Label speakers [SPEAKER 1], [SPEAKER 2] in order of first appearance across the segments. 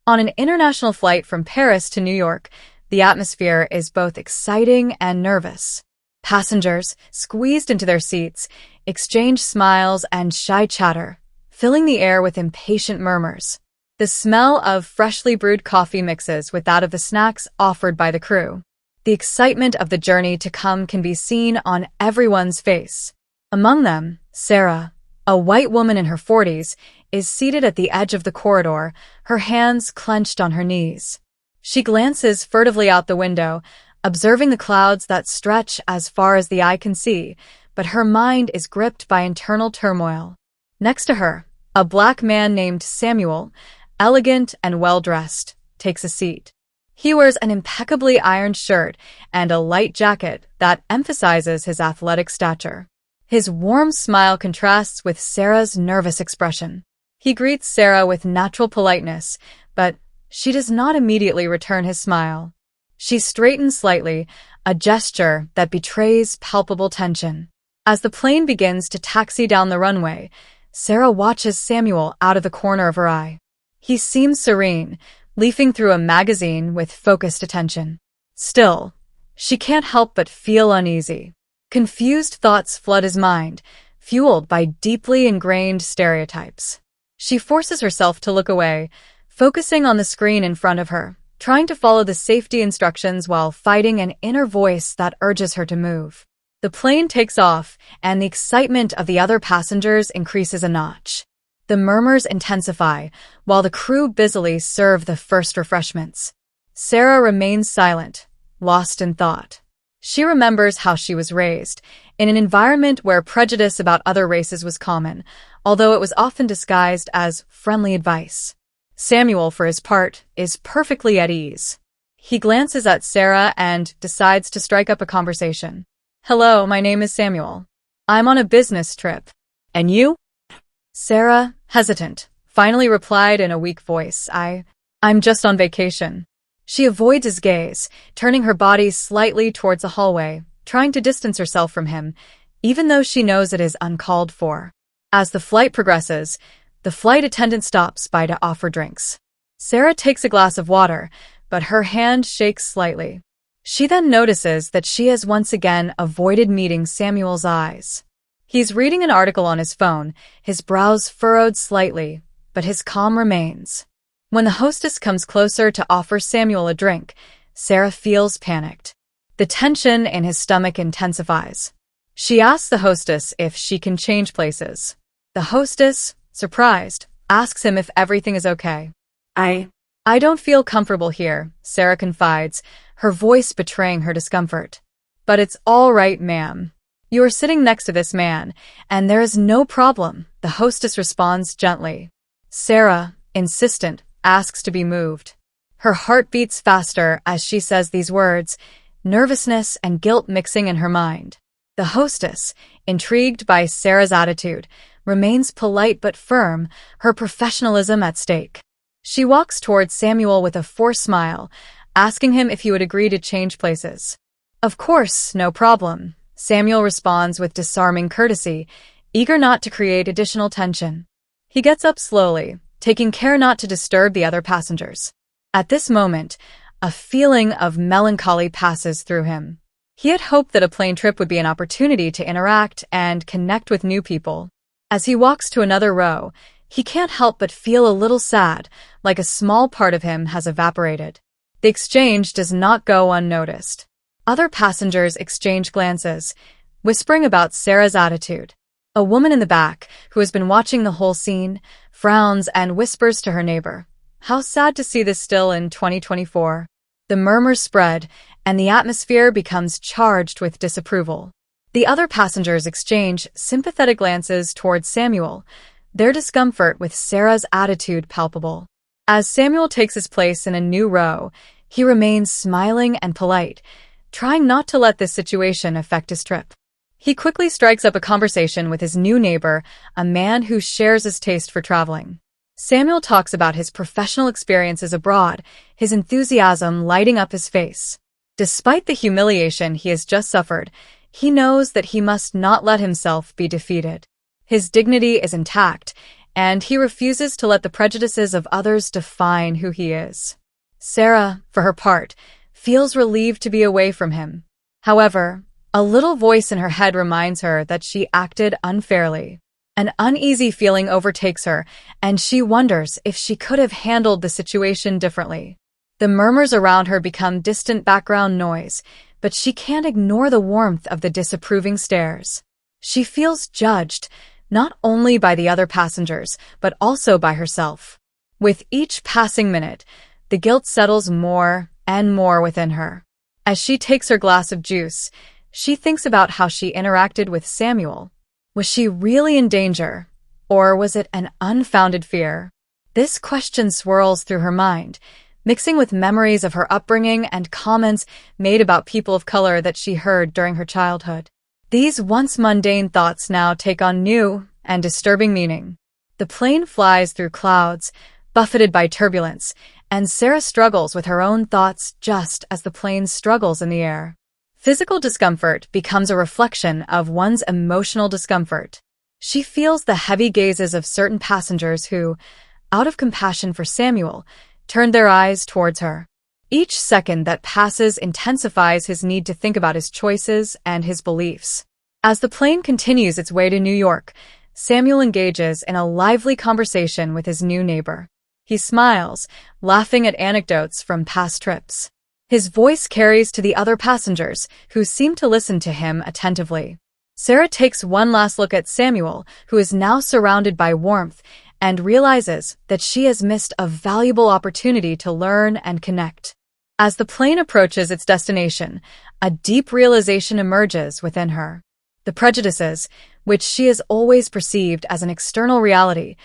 [SPEAKER 1] On an international flight from Paris to New York, the atmosphere is both exciting and nervous. Passengers, squeezed into their seats, exchange smiles and shy chatter, filling the air with impatient murmurs. The smell of freshly brewed coffee mixes with that of the snacks offered by the crew. The excitement of the journey to come can be seen on everyone's face. Among them, Sarah, a white woman in her 40s, is seated at the edge of the corridor, her hands clenched on her knees. She glances furtively out the window, observing the clouds that stretch as far as the eye can see, but her mind is gripped by internal turmoil. Next to her, a black man named Samuel, elegant and well-dressed, takes a seat. He wears an impeccably ironed shirt and a light jacket that emphasizes his athletic stature. His warm smile contrasts with Sarah's nervous expression. He greets Sarah with natural politeness, but she does not immediately return his smile. She straightens slightly, a gesture that betrays palpable tension. As the plane begins to taxi down the runway, Sarah watches Samuel out of the corner of her eye. He seems serene, leafing through a magazine with focused attention. Still, she can't help but feel uneasy. Confused thoughts flood his mind, fueled by deeply ingrained stereotypes. She forces herself to look away, focusing on the screen in front of her, trying to follow the safety instructions while fighting an inner voice that urges her to move. The plane takes off, and the excitement of the other passengers increases a notch. The murmurs intensify, while the crew busily serve the first refreshments. Sarah remains silent, lost in thought. She remembers how she was raised, in an environment where prejudice about other races was common, although it was often disguised as friendly advice. Samuel, for his part, is perfectly at ease. He glances at Sarah and decides to strike up a conversation. "Hello, my name is Samuel. I'm on a business trip. And you?" Sarah, hesitant, finally replied in a weak voice, I'm just on vacation." She avoids his gaze, turning her body slightly towards the hallway, trying to distance herself from him, even though she knows it is uncalled for. As the flight progresses, the flight attendant stops by to offer drinks. Sarah takes a glass of water, but her hand shakes slightly. She then notices that she has once again avoided meeting Samuel's eyes. He's reading an article on his phone, his brows furrowed slightly, but his calm remains. When the hostess comes closer to offer Samuel a drink, Sarah feels panicked. The tension in his stomach intensifies. She asks the hostess if she can change places. The hostess, surprised, asks him if everything is okay. I don't feel comfortable here," Sarah confides, her voice betraying her discomfort. "But it's all right, ma'am. You are sitting next to this man, and there is no problem," the hostess responds gently. Sarah, insistent, asks to be moved. Her heart beats faster as she says these words, nervousness and guilt mixing in her mind. The hostess, intrigued by Sarah's attitude, remains polite but firm, her professionalism at stake. She walks towards Samuel with a forced smile, asking him if he would agree to change places. "Of course, no problem," Samuel responds with disarming courtesy, eager not to create additional tension. He gets up slowly, taking care not to disturb the other passengers. At this moment, a feeling of melancholy passes through him. He had hoped that a plane trip would be an opportunity to interact and connect with new people. As he walks to another row, he can't help but feel a little sad, like a small part of him has evaporated. The exchange does not go unnoticed. Other passengers exchange glances, whispering about Sarah's attitude. A woman in the back, who has been watching the whole scene, frowns and whispers to her neighbor, "How sad to see this still in 2024. The murmurs spread, and the atmosphere becomes charged with disapproval. The other passengers exchange sympathetic glances towards Samuel, their discomfort with Sarah's attitude palpable. As Samuel takes his place in a new row, he remains smiling and polite, trying not to let this situation affect his trip. He quickly strikes up a conversation with his new neighbor, a man who shares his taste for traveling. Samuel talks about his professional experiences abroad, his enthusiasm lighting up his face. Despite the humiliation he has just suffered, he knows that he must not let himself be defeated. His dignity is intact, and he refuses to let the prejudices of others define who he is. Sarah, for her part, feels relieved to be away from him. However, a little voice in her head reminds her that she acted unfairly. An uneasy feeling overtakes her, and she wonders if she could have handled the situation differently. The murmurs around her become distant background noise, but she can't ignore the warmth of the disapproving stares. She feels judged, not only by the other passengers, but also by herself. With each passing minute, the guilt settles more and more within her. As she takes her glass of juice, she thinks about how she interacted with Samuel. Was she really in danger, or was it an unfounded fear? This question swirls through her mind, mixing with memories of her upbringing and comments made about people of color that she heard during her childhood. These once mundane thoughts now take on new and disturbing meaning. The plane flies through clouds, buffeted by turbulence, and Sarah struggles with her own thoughts just as the plane struggles in the air. Physical discomfort becomes a reflection of one's emotional discomfort. She feels the heavy gazes of certain passengers who, out of compassion for Samuel, turn their eyes towards her. Each second that passes intensifies his need to think about his choices and his beliefs. As the plane continues its way to New York, Samuel engages in a lively conversation with his new neighbor. He smiles, laughing at anecdotes from past trips. His voice carries to the other passengers, who seem to listen to him attentively. Sarah takes one last look at Samuel, who is now surrounded by warmth, and realizes that she has missed a valuable opportunity to learn and connect. As the plane approaches its destination, a deep realization emerges within her. The prejudices, which she has always perceived as an external reality,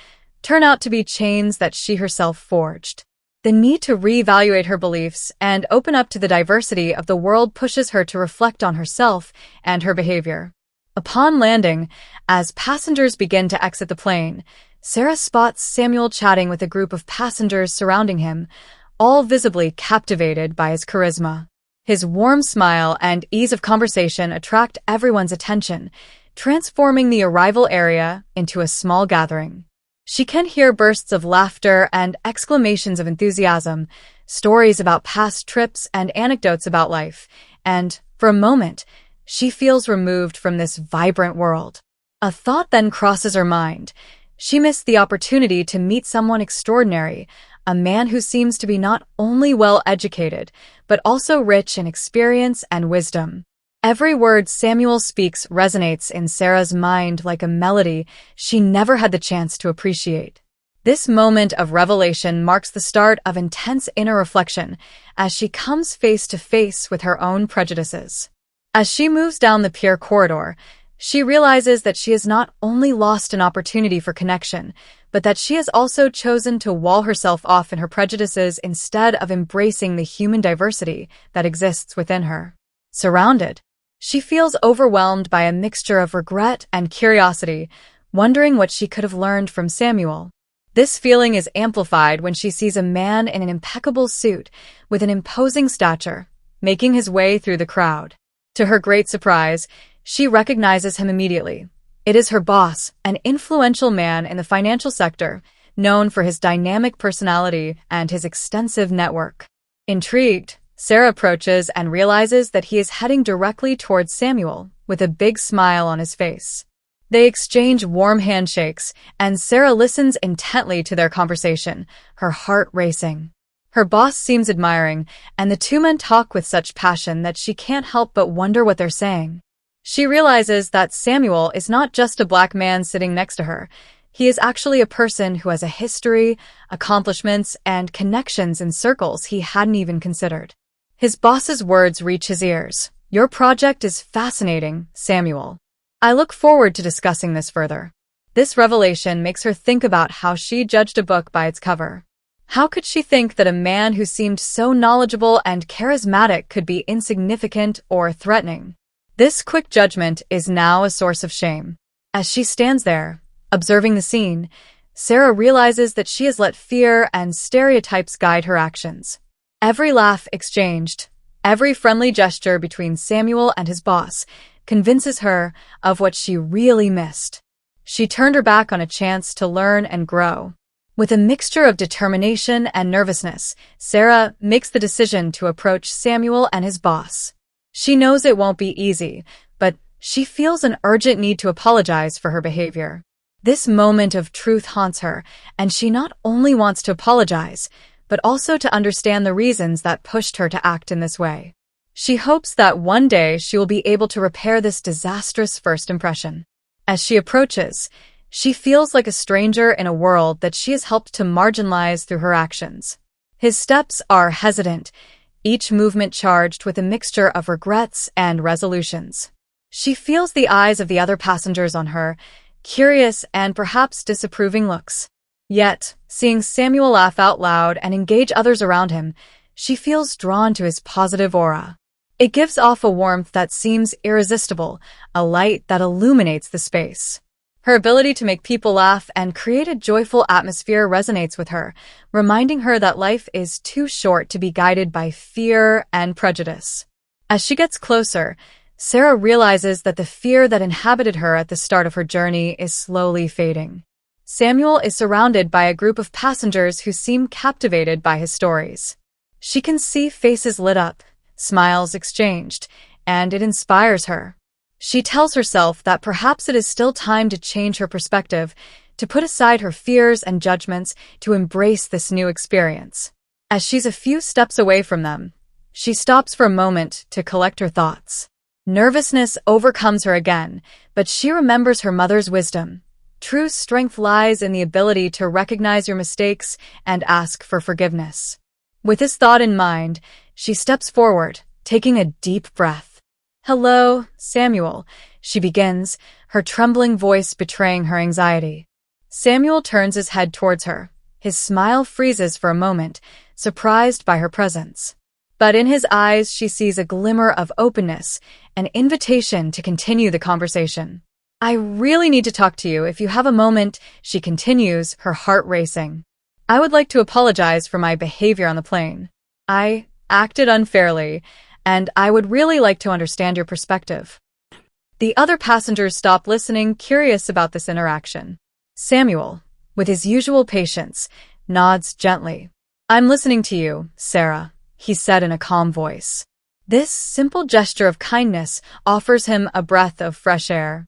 [SPEAKER 1] turn out to be chains that she herself forged. The need to reevaluate her beliefs and open up to the diversity of the world pushes her to reflect on herself and her behavior. Upon landing, as passengers begin to exit the plane, Sarah spots Samuel chatting with a group of passengers surrounding him, all visibly captivated by his charisma. His warm smile and ease of conversation attract everyone's attention, transforming the arrival area into a small gathering. She can hear bursts of laughter and exclamations of enthusiasm, stories about past trips and anecdotes about life, and, for a moment, she feels removed from this vibrant world. A thought then crosses her mind. She missed the opportunity to meet someone extraordinary, a man who seems to be not only well-educated, but also rich in experience and wisdom. Every word Samuel speaks resonates in Sarah's mind like a melody she never had the chance to appreciate. This moment of revelation marks the start of intense inner reflection as she comes face to face with her own prejudices. As she moves down the pier corridor, she realizes that she has not only lost an opportunity for connection, but that she has also chosen to wall herself off in her prejudices instead of embracing the human diversity that exists within her. Surrounded, she feels overwhelmed by a mixture of regret and curiosity, wondering what she could have learned from Samuel. This feeling is amplified when she sees a man in an impeccable suit with an imposing stature, making his way through the crowd. To her great surprise, she recognizes him immediately. It is her boss, an influential man in the financial sector, known for his dynamic personality and his extensive network. Intrigued, Sarah approaches and realizes that he is heading directly towards Samuel, with a big smile on his face. They exchange warm handshakes, and Sarah listens intently to their conversation, her heart racing. Her boss seems admiring, and the two men talk with such passion that she can't help but wonder what they're saying. She realizes that Samuel is not just a black man sitting next to her. He is actually a person who has a history, accomplishments, and connections in circles he hadn't even considered. His boss's words reach his ears. "Your project is fascinating, Samuel. I look forward to discussing this further." This revelation makes her think about how she judged a book by its cover. How could she think that a man who seemed so knowledgeable and charismatic could be insignificant or threatening? This quick judgment is now a source of shame. As she stands there, observing the scene, Sarah realizes that she has let fear and stereotypes guide her actions. Every laugh exchanged, every friendly gesture between Samuel and his boss, convinces her of what she really missed. She turned her back on a chance to learn and grow. With a mixture of determination and nervousness, Sarah makes the decision to approach Samuel and his boss. She knows it won't be easy, but she feels an urgent need to apologize for her behavior. This moment of truth haunts her, and she not only wants to apologize, but also to understand the reasons that pushed her to act in this way. She hopes that one day she will be able to repair this disastrous first impression. As she approaches, she feels like a stranger in a world that she has helped to marginalize through her actions. His steps are hesitant, each movement charged with a mixture of regrets and resolutions. She feels the eyes of the other passengers on her, curious and perhaps disapproving looks. Yet, seeing Samuel laugh out loud and engage others around him, she feels drawn to his positive aura. It gives off a warmth that seems irresistible, a light that illuminates the space. Her ability to make people laugh and create a joyful atmosphere resonates with her, reminding her that life is too short to be guided by fear and prejudice. As she gets closer, Sarah realizes that the fear that inhabited her at the start of her journey is slowly fading. Samuel is surrounded by a group of passengers who seem captivated by his stories. She can see faces lit up, smiles exchanged, and it inspires her. She tells herself that perhaps it is still time to change her perspective, to put aside her fears and judgments, to embrace this new experience. As she's a few steps away from them, she stops for a moment to collect her thoughts. Nervousness overcomes her again, but she remembers her mother's wisdom. True strength lies in the ability to recognize your mistakes and ask for forgiveness. With this thought in mind, she steps forward, taking a deep breath. "Hello, Samuel," she begins, her trembling voice betraying her anxiety. Samuel turns his head towards her. His smile freezes for a moment, surprised by her presence. But in his eyes she sees a glimmer of openness, an invitation to continue the conversation. "I really need to talk to you if you have a moment," she continues, her heart racing. "I would like to apologize for my behavior on the plane. I acted unfairly, and I would really like to understand your perspective." The other passengers stop listening, curious about this interaction. Samuel, with his usual patience, nods gently. "I'm listening to you, Sarah," he said in a calm voice. This simple gesture of kindness offers him a breath of fresh air.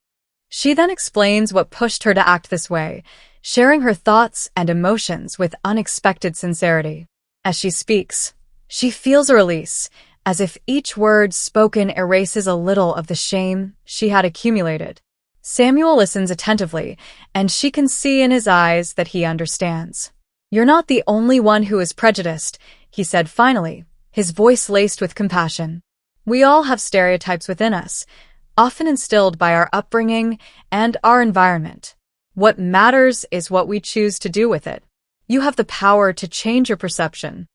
[SPEAKER 1] She then explains what pushed her to act this way, sharing her thoughts and emotions with unexpected sincerity. As she speaks, she feels a release, as if each word spoken erases a little of the shame she had accumulated. Samuel listens attentively, and she can see in his eyes that he understands. "You're not the only one who is prejudiced," he said finally, his voice laced with compassion. "We all have stereotypes within us, often instilled by our upbringing and our environment. What matters is what we choose to do with it. You have the power to change your perception."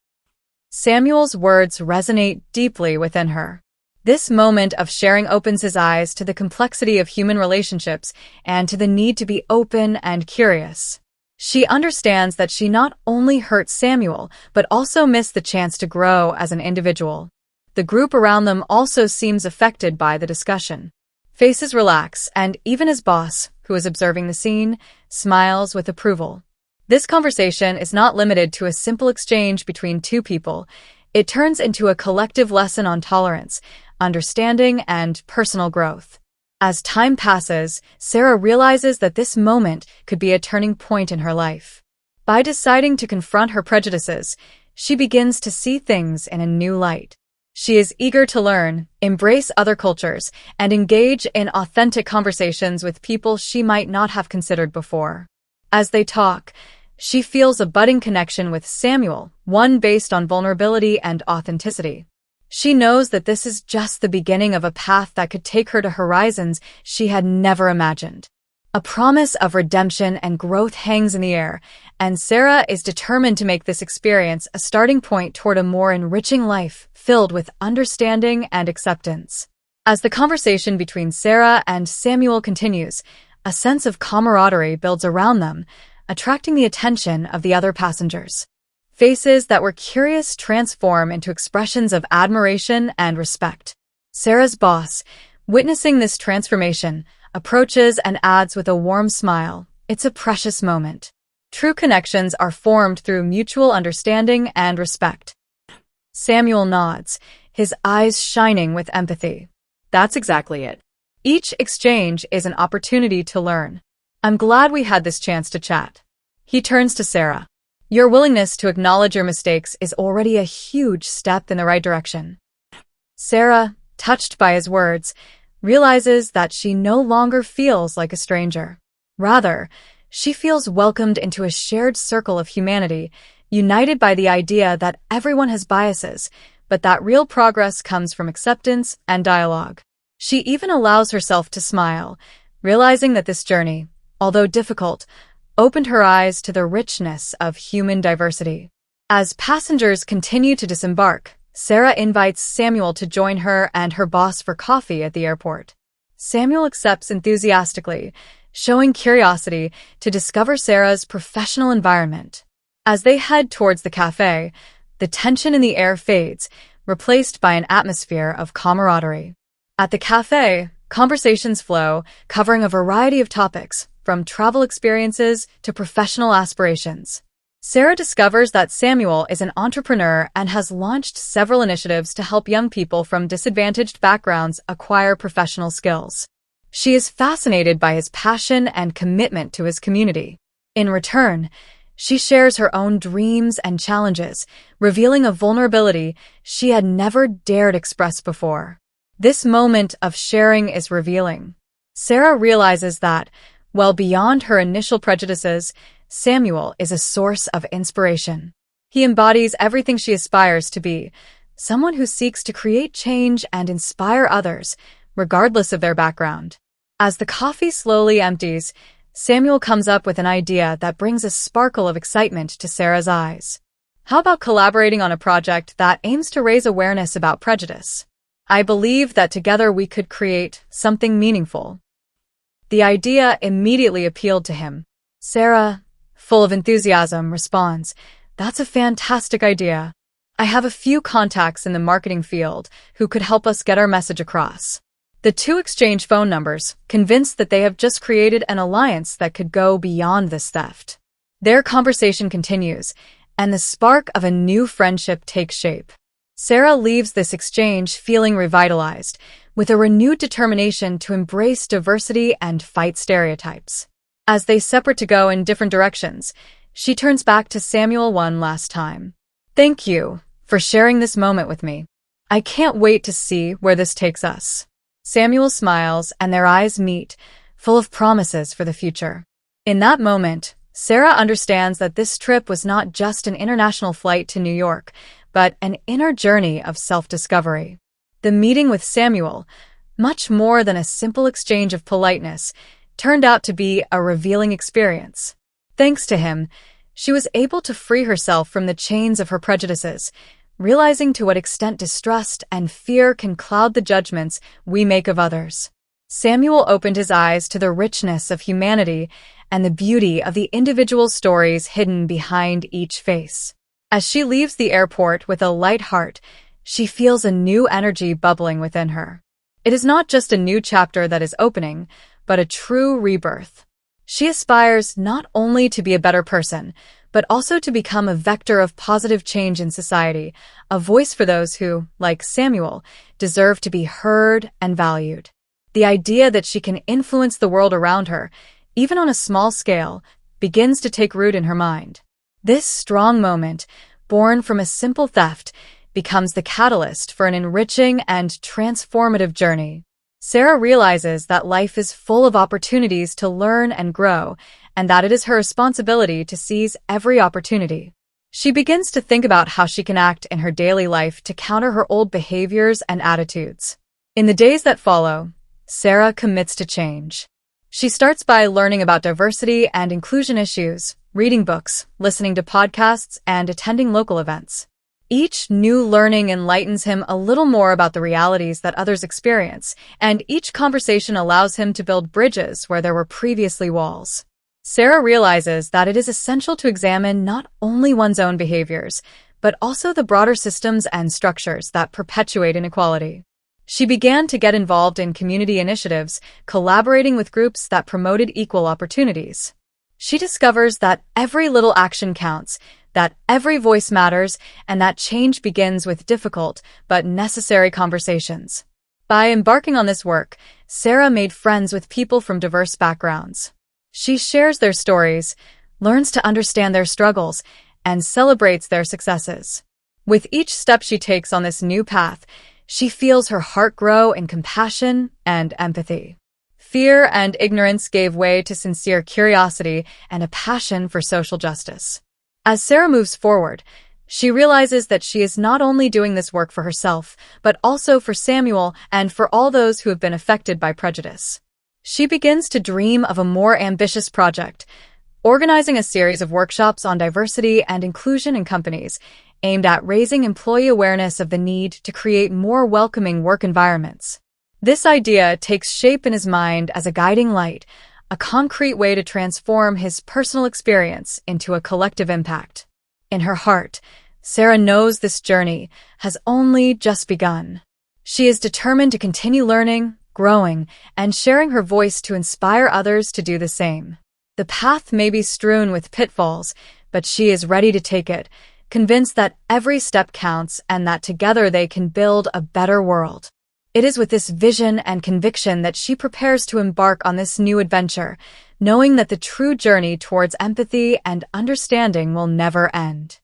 [SPEAKER 1] Samuel's words resonate deeply within her. This moment of sharing opens his eyes to the complexity of human relationships and to the need to be open and curious. She understands that she not only hurt Samuel, but also missed the chance to grow as an individual. The group around them also seems affected by the discussion. Faces relax, and even his boss, who is observing the scene, smiles with approval. This conversation is not limited to a simple exchange between two people. It turns into a collective lesson on tolerance, understanding, and personal growth. As time passes, Sarah realizes that this moment could be a turning point in her life. By deciding to confront her prejudices, she begins to see things in a new light. She is eager to learn, embrace other cultures, and engage in authentic conversations with people she might not have considered before. As they talk, she feels a budding connection with Samuel, one based on vulnerability and authenticity. She knows that this is just the beginning of a path that could take her to horizons she had never imagined. A promise of redemption and growth hangs in the air, and Sarah is determined to make this experience a starting point toward a more enriching life filled with understanding and acceptance. As the conversation between Sarah and Samuel continues, a sense of camaraderie builds around them, attracting the attention of the other passengers. Faces that were curious transform into expressions of admiration and respect. Sarah's boss, witnessing this transformation, approaches and adds with a warm smile, "It's a precious moment." True connections are formed through mutual understanding and respect. Samuel nods, his eyes shining with empathy.
[SPEAKER 2] That's exactly it.
[SPEAKER 1] Each exchange is an opportunity to learn. "I'm glad we had this chance to chat." He turns to Sarah. "Your willingness to acknowledge your mistakes is already a huge step in the right direction." Sarah, touched by his words, realizes that she no longer feels like a stranger. Rather, she feels welcomed into a shared circle of humanity, united by the idea that everyone has biases, but that real progress comes from acceptance and dialogue. She even allows herself to smile, realizing that this journey, although difficult, opened her eyes to the richness of human diversity. As passengers continue to disembark, Sarah invites Samuel to join her and her boss for coffee at the airport. Samuel accepts enthusiastically, showing curiosity to discover Sarah's professional environment. As they head towards the cafe, the tension in the air fades, replaced by an atmosphere of camaraderie. At the cafe, conversations flow, covering a variety of topics, from travel experiences to professional aspirations. Sarah discovers that Samuel is an entrepreneur and has launched several initiatives to help young people from disadvantaged backgrounds acquire professional skills. She is fascinated by his passion and commitment to his community. In return, she shares her own dreams and challenges, revealing a vulnerability she had never dared express before. This moment of sharing is revealing. Sarah realizes that, well beyond her initial prejudices, Samuel is a source of inspiration. He embodies everything she aspires to be, someone who seeks to create change and inspire others, regardless of their background. As the coffee slowly empties, Samuel comes up with an idea that brings a sparkle of excitement to Sarah's eyes. "How about collaborating on a project that aims to raise awareness about prejudice? I believe that together we could create something meaningful." The idea immediately appealed to him. Sarah, full of enthusiasm, responds, "That's a fantastic idea. I have a few contacts in the marketing field who could help us get our message across." The two exchange phone numbers, convinced that they have just created an alliance that could go beyond this theft. Their conversation continues, and the spark of a new friendship takes shape. Sarah leaves this exchange feeling revitalized, with a renewed determination to embrace diversity and fight stereotypes. As they separate to go in different directions, she turns back to Samuel one last time. "Thank you for sharing this moment with me. I can't wait to see where this takes us." Samuel smiles and their eyes meet, full of promises for the future. In that moment, Sarah understands that this trip was not just an international flight to New York, but an inner journey of self-discovery. The meeting with Samuel, much more than a simple exchange of politeness, turned out to be a revealing experience. Thanks to him, she was able to free herself from the chains of her prejudices, realizing to what extent distrust and fear can cloud the judgments we make of others. Samuel opened his eyes to the richness of humanity and the beauty of the individual stories hidden behind each face. As she leaves the airport with a light heart, she feels a new energy bubbling within her. It is not just a new chapter that is opening, but a true rebirth. She aspires not only to be a better person, but also to become a vector of positive change in society, a voice for those who, like Samuel, deserve to be heard and valued. The idea that she can influence the world around her, even on a small scale, begins to take root in her mind. This strong moment, born from a simple theft, becomes the catalyst for an enriching and transformative journey. Sarah realizes that life is full of opportunities to learn and grow, and that it is her responsibility to seize every opportunity. She begins to think about how she can act in her daily life to counter her old behaviors and attitudes. In the days that follow, Sarah commits to change. She starts by learning about diversity and inclusion issues, reading books, listening to podcasts, and attending local events. Each new learning enlightens him a little more about the realities that others experience, and each conversation allows him to build bridges where there were previously walls. Sarah realizes that it is essential to examine not only one's own behaviors, but also the broader systems and structures that perpetuate inequality. She began to get involved in community initiatives, collaborating with groups that promoted equal opportunities. She discovers that every little action counts, that every voice matters, and that change begins with difficult but necessary conversations. By embarking on this work, Sarah made friends with people from diverse backgrounds. She shares their stories, learns to understand their struggles, and celebrates their successes. With each step she takes on this new path, she feels her heart grow in compassion and empathy. Fear and ignorance gave way to sincere curiosity and a passion for social justice. As Sarah moves forward, she realizes that she is not only doing this work for herself, but also for Samuel and for all those who have been affected by prejudice. She begins to dream of a more ambitious project, organizing a series of workshops on diversity and inclusion in companies, aimed at raising employee awareness of the need to create more welcoming work environments. This idea takes shape in his mind as a guiding light, a concrete way to transform his personal experience into a collective impact. In her heart, Sarah knows this journey has only just begun. She is determined to continue learning, growing, and sharing her voice to inspire others to do the same. The path may be strewn with pitfalls, but she is ready to take it, convinced that every step counts and that together they can build a better world. It is with this vision and conviction that she prepares to embark on this new adventure, knowing that the true journey towards empathy and understanding will never end.